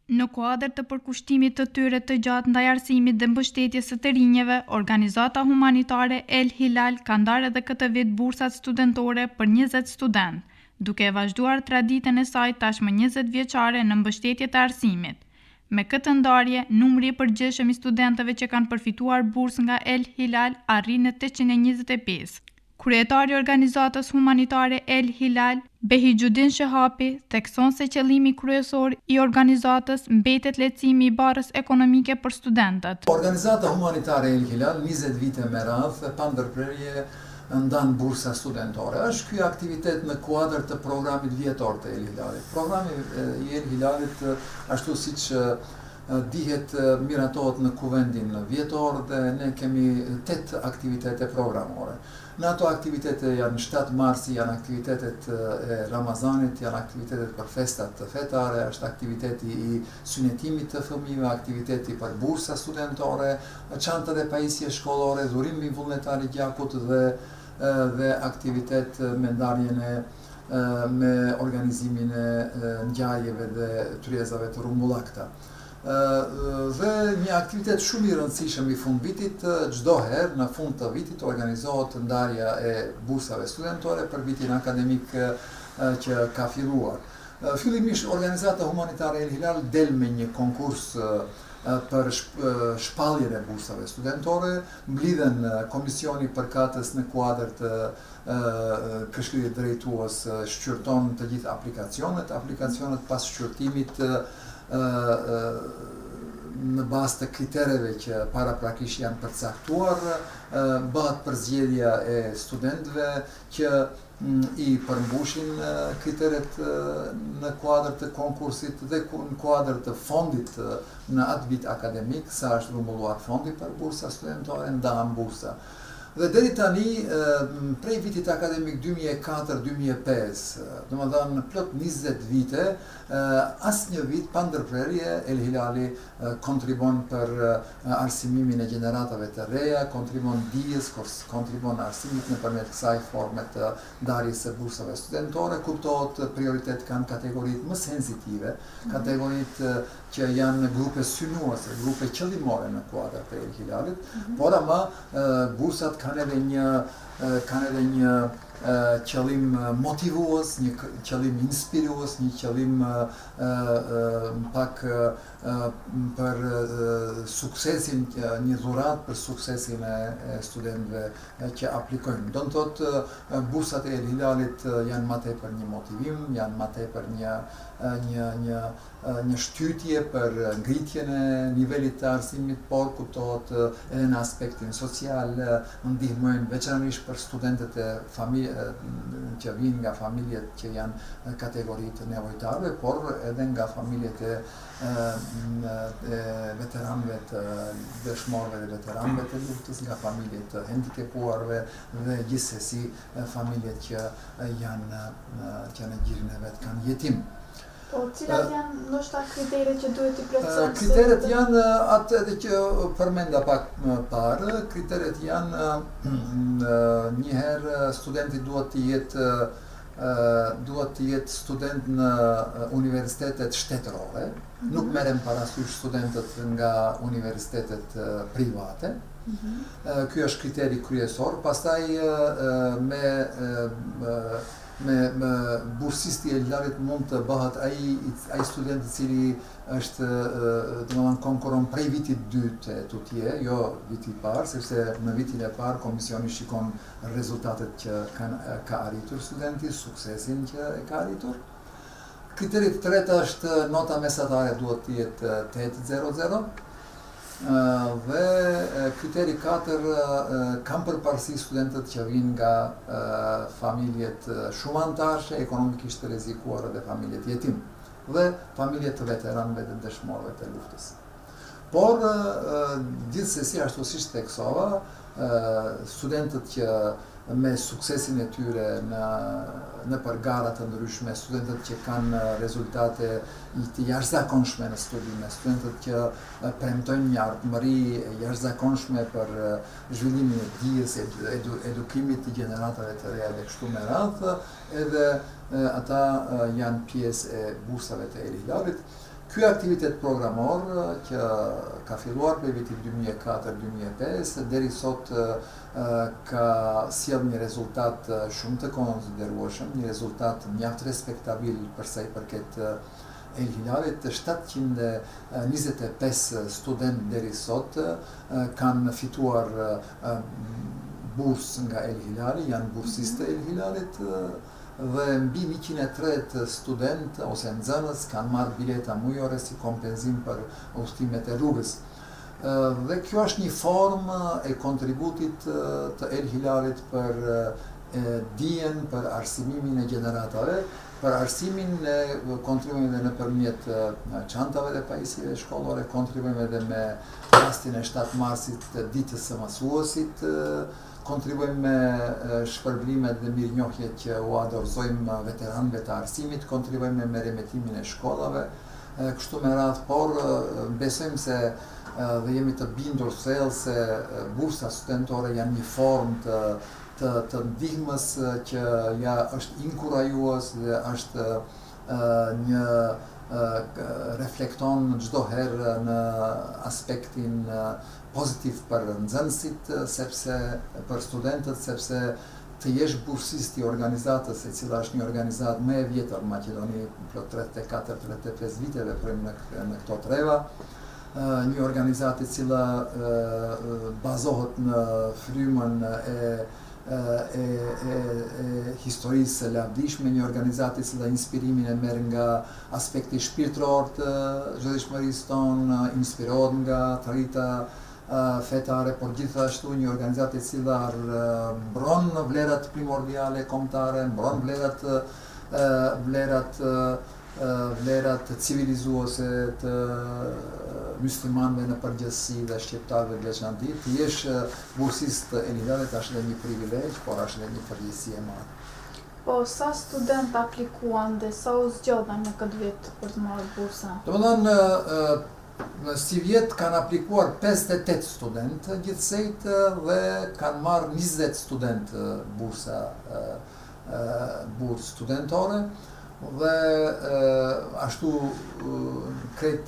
Në kuadër të përkushtimit të tyre të gjatë ndaj arsimit dhe mbështetjes së të rinjeve, organizata humanitare El Hilal ka ndarë edhe këtë vit bursat studentore për 20 studentë, duke vazhduar traditën e saj tashmë 20 vjeçare në mbështetje të arsimit. Me këtë ndarje, numri i përgjithshëm i studentëve që kanë përfituar bursë nga El Hilal arrin në 825. Kryetari i organizatës humanitare El Hilal, Behijudin Shehapi, thekson se qëllimi kryesor i organizatës mbetet lehtësimi i barrës ekonomike për studentët. Organizata humanitare El Hilal 20 vite me radhë pa ndërprerje ndan bursa studentore. Është ky aktivitet në kuadër të programit vjetor të El Hilalit. Programi i El Hilalit, ashtu siç dihet, miratohet në kuvendin vjetor dhe ne kemi 8 aktivitete programore. Në ato aktivitete janë 7 marsi, janë aktivitetet e Ramazanit, janë aktivitetet për festat fetare, është aktiviteti i synetimit të fëmijëve, aktiviteti për bursa studentore, çantat e pajisje shkollore, dhurimi vullnetar i gjakut dhe aktivitet me ndarjen me organizimin e ngjarjeve dhe tryezave të rrumbullakta. Dhe një aktivitet shumë i rëndësishëm i fund vitit, çdo herë në fund të vitit organizohet ndarja e bursave studentore për vitin akademik që ka filluar. Fillimisht organizata humanitare El Hilal del me një konkurs për shpalljen e bursave studentore, mblidhen komisioni përkatës në kuadër të këshillit drejtues shqyrton të gjithë aplikacionet pas shqyrtimit në bazë të kritereve që paraprakisht janë përcaktuar, bëhet përzgjedhja e studentëve që i përmbushin kriteret në kuadër të konkursit dhe në kuadër të fondit në atë vit akademik, sa është rrumulluar fondi për bursa studentore, ndahen bursa. Dhe deri tani, prej vitit akademik 2004-2005, domethënë plot 20 vite, asnjë vit pa ndërprerje El Hilali kontribon për arsimimin e gjeneratave të reja, kontribon dijes, kontribon arsimit nëpërmjet kësaj forme të ndarjes së bursave studentore. Kuptohet prioritet kanë kategoritë më sensitive, kategoritë që janë grupe synuese, grupe qëllimore në kuadër të El Hilalit, por ama bursat kanë edhe një qëllim motivues, një qëllim inspirues, një qëllim pak për suksesin, një dhuratë për suksesin e studentëve që aplikojnë. Do të thotë bursat e El Hilalit janë më tepër një motivim, janë më tepër një shtytje për ngritjen e nivelit të arsimit, por kuptohet edhe në aspektin social, ndihmojnë veçanërisht për studentët e që vinë nga familjet që janë kategoritë nevojtarëve, por edhe nga familjet e veteranëve të dëshmorëve dhe veteranëve të luftës, nga familjet të hendikepuarve dhe gjithsesi familjet që në gjirin e vet kanë jetim. Po, cilat janë ndoshta kriteret që duhet i plotësojnë? Kriteret janë atë edhe që përmenda pak më parë. Kriteret janë njëherë studenti duhet të jetë student në universitetet shtetërore, nuk merren parasysh studentët nga universitetet private. Ky është kriteri kryesor. Pastaj me bursisti e El Hilalit mund të bëhet ai student i cili është domethënë konkuron prej vitit 2 të tutje, jo viti i parë, sepse në vitin e parë komisioni shikon rezultatet që ka arritur studenti, suksesin që e ka arritur. Kriteri i tretë është nota mesatare duhet të jetë 8.00. Dhe kriteri 4 kanë përparësi studentët që vinë nga familjet shumë antarëshe, ekonomikisht të rrezikuara dhe familjet jetim, dhe familjet të veteranëve dhe dëshmorëve të luftës. Por gjithsesi, ashtu siç theksova, studentët që me suksesin e tyre në përgara të ndryshme, studentët që kanë rezultate të jashtëzakonshme në studime, studentët që premtojnë një ardhmëri jashtëzakonshme për zhvillimin e dijes, edukimit të gjeneratave të reja dhe kështu me radhë, edhe ata janë pjesë e bursave të El Hilalit. Ky aktivitet programor që ka filluar prej vitit 2004-2005 deri sot ka sjell një rezultat shumë të konsiderueshëm, një rezultat mjaft respektabil për sa i përket El Hilalit. 725 student deri sot kanë fituar bursë nga El Hilali, janë bursistë El Hilalit, dhe mbi 130 student ose nxënës kanë marrë bileta mujore si kompenzim për udhëtimet e rrugës. Dhe kjo është një formë e kontributit të El Hilalit për dijen, për arsimimin e gjeneratave, për arsimin e kontribuojmë edhe nëpërmjet çantave dhe pajisjeve shkollore, kontribuojmë edhe me rastin e 7 marsit ditës së mësuesit, kontribuojmë me shpërblimet dhe mirënjohjet që u dorëzojmë veteranëve të arsimit, kontribuojmë me remetimin e shkollave, kështu me radhë, por besojmë se dhe jemi të bindur thellë se bursa studentore janë një formë të ndihmës që ja është inkurajues dhe është një reflekton çdo herë në aspektin pozitiv për nxënësit, sepse për studentët, sepse të jesh bursist i organizatës, e cila është një organizatë më e vjetër në Maqedoni, plot 34-35 vite veprojmë në këto treva, një organizatë e cila bazohet në frymën e historisë së lavdishme, një organizatë e cila inspirimin e merr nga aspekti shpirtëror të çdo tonë, inspirohet nga trita fetare, por gjithashtu një organizatë e cila mbron vlerat primordiale kombëtare, mbron vlerat civilizuese të muslimanëve në përgjithësi dhe shqiptarëve në veçantë. Të jesh bursist të El Hilalit është edhe një privilegj, por është edhe një përgjegjësi e madhe. Po, sa student aplikuan dhe sa u zgjodhen në këtë vit për të marrë bursa? Domethënë, si vjet kanë aplikuar 58 student gjithsejt dhe kanë marrë 20 student bursë studentore dhe ashtu krejt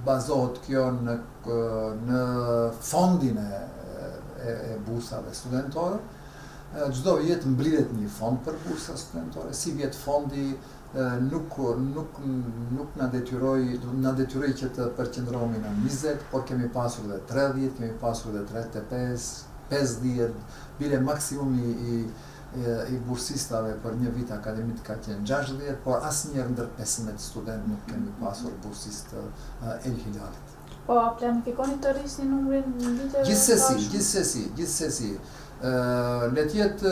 bazohet kjo në fondin e bursave studentore. Çdo vit mblidhet një fond për bursa studentore. Si vjet fondi nuk na detyroi që të përqendrohemi në 20, por kemi pasur dhe 30, kemi pasur dhe 35, 50, bile maksimumi i bursistave për një vit akademik ka qenë 60, por asnjëherë ndër 15 student nuk kemi pasur bursist El Hilalit. Po, a planifikoni të rrisni numrin në viteve? Gjithsesi. Le të jetë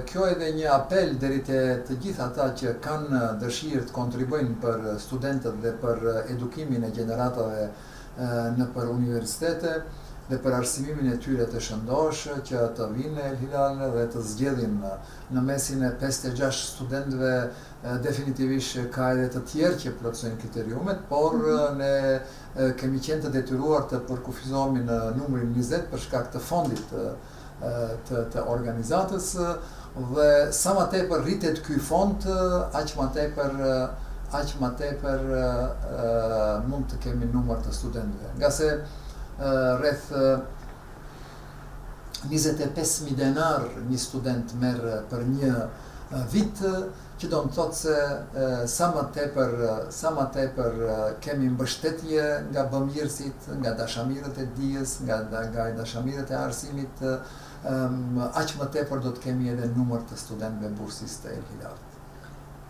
kjo edhe një apel deri te të gjithë ata që kanë dëshirë të kontribuojnë për studentët dhe për edukimin e gjeneratave nëpër universitete dhe për arsimimin e tyre të shëndosh, që të vinë El Hilal dhe të zgjedhin në mesin e 56 studentëve. Definitivisht ka edhe të tjerë që plotësojnë kriteriumet, por ne kemi qenë të detyruar të përkufizohemi në numrin 20 për shkak të fondit të organizatës, dhe sa më tepër rritet ky fond, aq më tepër mund të kemi numër të studentëve. Nga se rreth 25.000 denar një student merr për një vit, që do të thotë se sa më tepër kemi mbështetje nga bamirësit, nga dashamirët e dijes, nga dashamirët e arsimit, aq më tepër do të kemi edhe numër të studentëve bursistë të El Hilalit.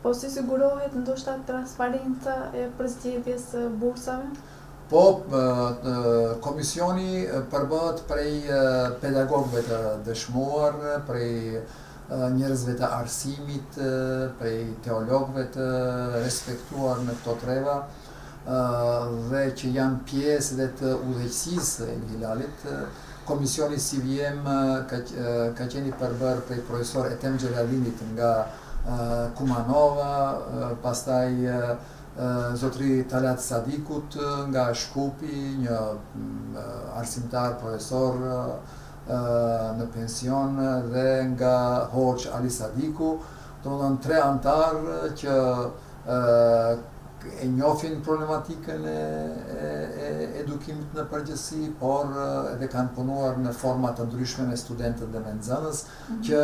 Po si sigurohet ndoshta transparenca e përzgjedhjes së bursave? Po, komisioni përbëhet prej pedagogëve të dëshmuar, prej njerëzve të arsimit, prej teologëve të respektuar në këto treva, dhe që janë pjesë dhe të udhëheqësisë e El Hilalit. Komisioni CVM ka qenë i përbërë prej profesor Etem Xhelalinit nga Kumanova, pastaj zotri Talat Sadikut nga Shkupi, një arsimtar profesor në pension, dhe nga Hoxh Ali Sadiku, domethënë 3 antar që e njohin problematikën e edukimit në përgjithësi, por edhe kanë punuar në forma të ndryshme me studentët dhe me nxënës, që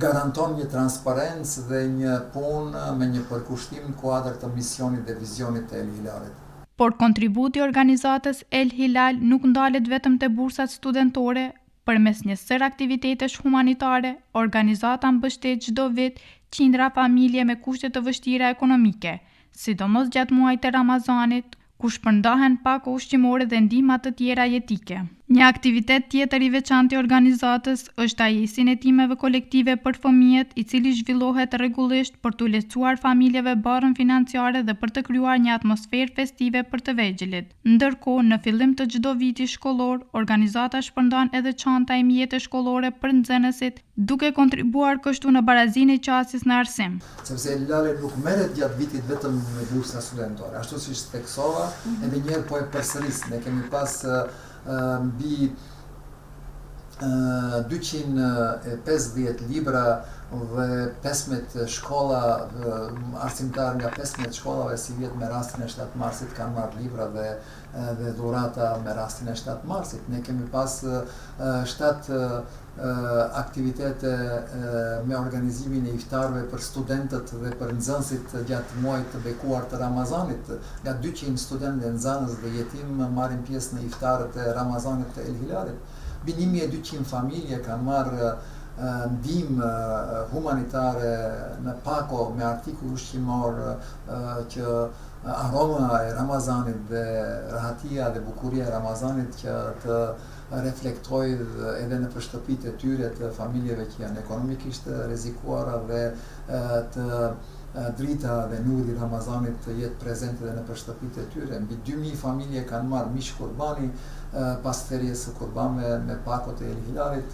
garanton një transparencë dhe një punë me një përkushtim në kuadër të misionit dhe vizionit të El Hilalit. Por kontributi i organizatës El Hilal nuk ndalet vetëm te bursat studentore. Përmes një sër aktivitetesh humanitare, organizata mbështet çdo vit qindra familje me kushte të vështira ekonomike, sidomos gjatë muajit të Ramazanit, ku shpërndahen pako ushqimore dhe ndihma të tjera jetike. Një aktivitet tjetër i veçantë i organizatës është ai i sinjetimeve kolektive për fëmijët, i cili zhvillohet rregullisht për t'u lehtësuar familjeve barrën financiare dhe për të krijuar një atmosferë festive për të vegjëlit. Ndërkohë, në fillim të çdo viti shkollor, organizata shpërndan edhe çanta e mjete shkollore për nxënësit, duke kontribuar kështu në barazinë e qasjes në arsim. Sepse El Hilali nuk merret gjatë vitit vetëm me bursa studentore, ashtu siç theksova, edhe një herë po e përsëris, ne kemi pas mbi 250 libra dhe 15 shkolla, arsimtar nga 15 shkollave si vjet me rastin e 7 marsit kanë marrë libra dhe dhurata me rastin e 7 marsit. Ne kemi pas 7 aktivitete me organizimin e iftarëve për studentët dhe për nxënësit gjatë muajit të bekuar të Ramazanit. Nga 200 studentë, nxënës dhe jetim marrin pjesë në iftarët e Ramazanit të El Hilalit. Mbi 1200 familje kanë marrë ndihmë humanitare në pako me artikull ushqimor që aroma e Ramazanit dhe rahatia dhe bukuria e Ramazanit që të reflektoj edhe në shtëpitë e tyre të familjeve që janë ekonomikisht rrezikuara dhe të drita dhe nuri i Ramazanit të jetë prezente edhe në shtëpitë e tyre. Mbi 2000 familje kanë marrë mish kurbani pas thërjes së kurbanëve me pakot e El Hilalit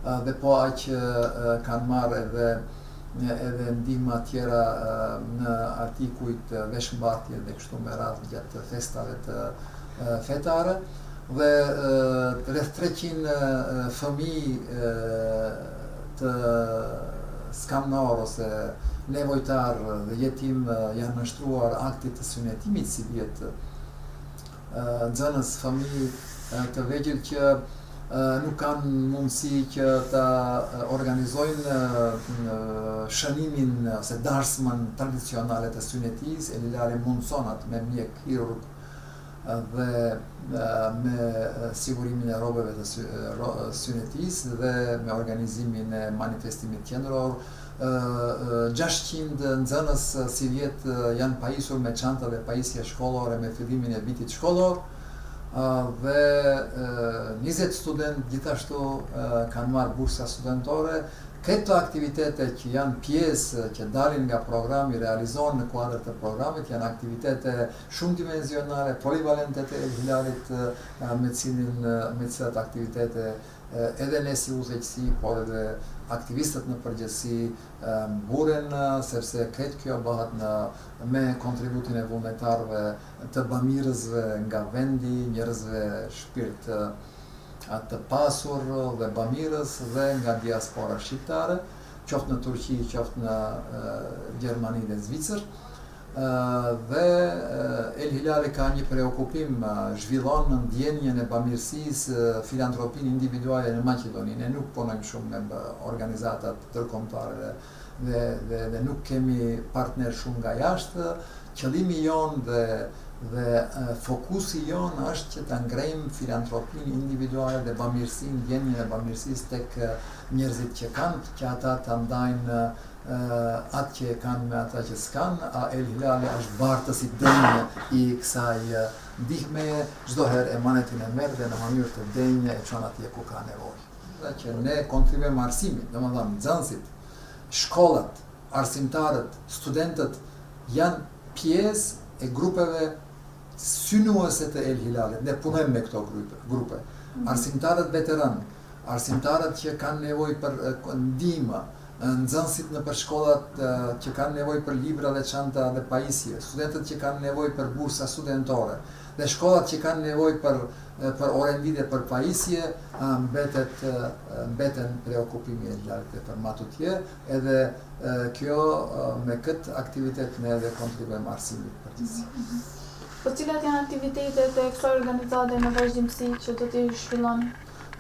dhe po aq kanë marrë edhe ndihma tjera në artikujt veshmbathje dhe kështu me radhë gjatë festave të fetare. Dhe rreth 300 fëmijë të skamnor ose nevojtar dhe jetim janë nështruar aktit të synjetimit si vjet nxënës fëmijë të vegjël që nuk kanë mundësi që ta organizojnë shënimin ose darsmën tradicionale të synjetisë. El Hilali mundson atë me mjek kirurg dhe me sigurimin e rrobave të synjetisë dhe me organizimin e manifestimit qendror. 600 nxënës si vjet janë pajisur me çanta dhe pajisje shkollore me fillimin e vitit shkollor dhe 20 studentë gjithashtu kanë marrë bursa studentore. Këto aktivitete që janë pjesë që dalin nga programi, realizohen në kuadër të programit, janë aktivitete shumë dimensionale, polivalente të El Hilalit, me cilat aktivitete edhe ne si udhëheqësi, por edhe aktivistët në përgjithësi mburen, sepse këtë kjo bëhet me kontributin e vullnetarëve të bamirësve nga vendi, njerëzve shpirt të pasur dhe bamirës dhe nga diaspora shqiptare, qoftë në Turqi, qoftë në Gjermani dhe Zvicër. Dhe El Hilali ka një preokupim, zhvillon ndjenjen e bamirësisë, filantropinë individuale në Maqedoni. Ne nuk punojmë shumë me organizatat ndërkombëtare dhe nuk kemi partner shumë nga jashtë. Qëllimi jonë dhe fokusi jonë është që ta ngrejmë filantropinë individuale dhe bamirësinë, ndjenjen e bamirësisë tek njerëzit që kanë, që ata ta ndajnë atë që kanë me ata që s'kan. El Hilali është bartës i denjë i kësaj ndihme, çdo herë emanetin e merr dhe në mënyrë të denjë e çon atje ku ka nevojë. Dhe që ne kontribuojmë arsimin, domethënë nxënësit, shkollat, arsimtarët, studentët janë pjesë e grupeve synuese të El Hilalit. Ne punojmë me këto grupe. Arsimtarët veteranë, arsimtarët që kanë nevojë për ndihmë, nxënësit në përshkollat që kanë nevojë për libra dhe çanta dhe pajisje, studentët që kanë nevojë për bursa studentore dhe shkollat që kanë nevojë për orënditje për pajisje, mbeten preokupimi e lartë për matutje, edhe kjo me këtë aktivitet ne edhe kontribuojmë arsimit përgjithësi. Po cilat janë aktivitetet e kësaj organizate në vazhdimsi që do t'i zhvilloni?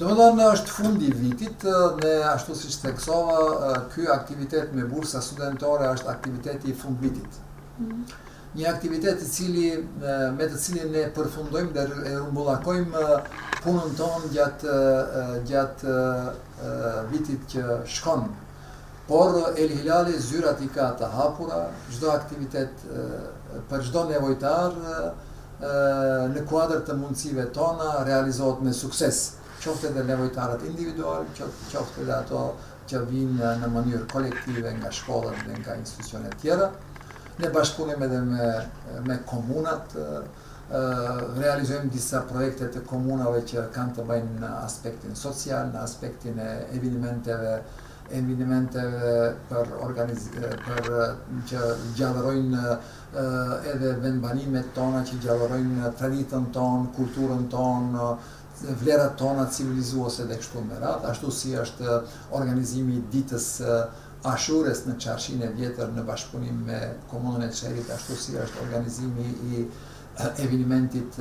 Domethënë është fundi i vitit, ne ashtu siç theksova, ky aktivitet me bursa studentore është aktiviteti i fundvitit. Një aktivitet me të cilin ne përfundojmë dhe rumbullakojmë punën tonë gjatë vitit që shkon. Por El Hilali zyrat i ka të hapura, çdo aktivitet për çdo nevojtar në kuadër të mundësive tona realizohet me sukses. Qoftë edhe nevojtarët individual, qoftë edhe ato që vinë në mënyrë kolektive nga shkollat dhe nga institucionet tjera. Ne bashkëpunojmë edhe me komunat, realizojmë disa projekte të komunave që kanë të bëjnë në aspektin social, në aspektin e evenimenteve që gjallërojnë edhe vendbanimet tona, që gjallërojnë traditën tonë, kulturën tonë, vlerat tona civilizuese dhe kështu me radhë, ashtu si është organizimi i ditës Ashures në Çarshinë e vjetër në bashkëpunim me komunën e Çerit, ashtu si është organizimi i evenimentit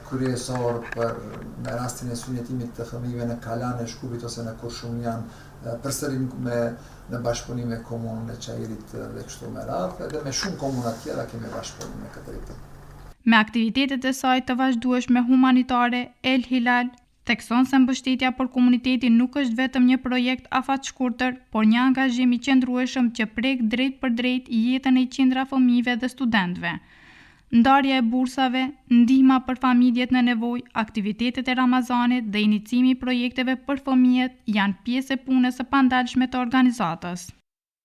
kryesor në rastin e sunjetimit të fëmijëve në Kalan e Shkupit ose në Kurshumjan, përsëri në bashkëpunim me komunën e Çerit dhe kështu me radhë, edhe me shumë komuna tjera kemi bashkëpunim me këtë ritëm. Me aktivitetet e saj të vazhdueshme humanitare, El Hilal thekson se mbështetja për komunitetin nuk është vetëm një projekt afatshkurtër, por një angazhim i qëndrueshëm që prek drejt për drejt jetën e qindra fëmijëve dhe studentëve. Ndarja e bursave, ndihma për familjet në nevojë, aktivitetet e Ramazanit dhe inicimi i projekteve për fëmijët janë pjesë e punës së pandalshme të organizatës.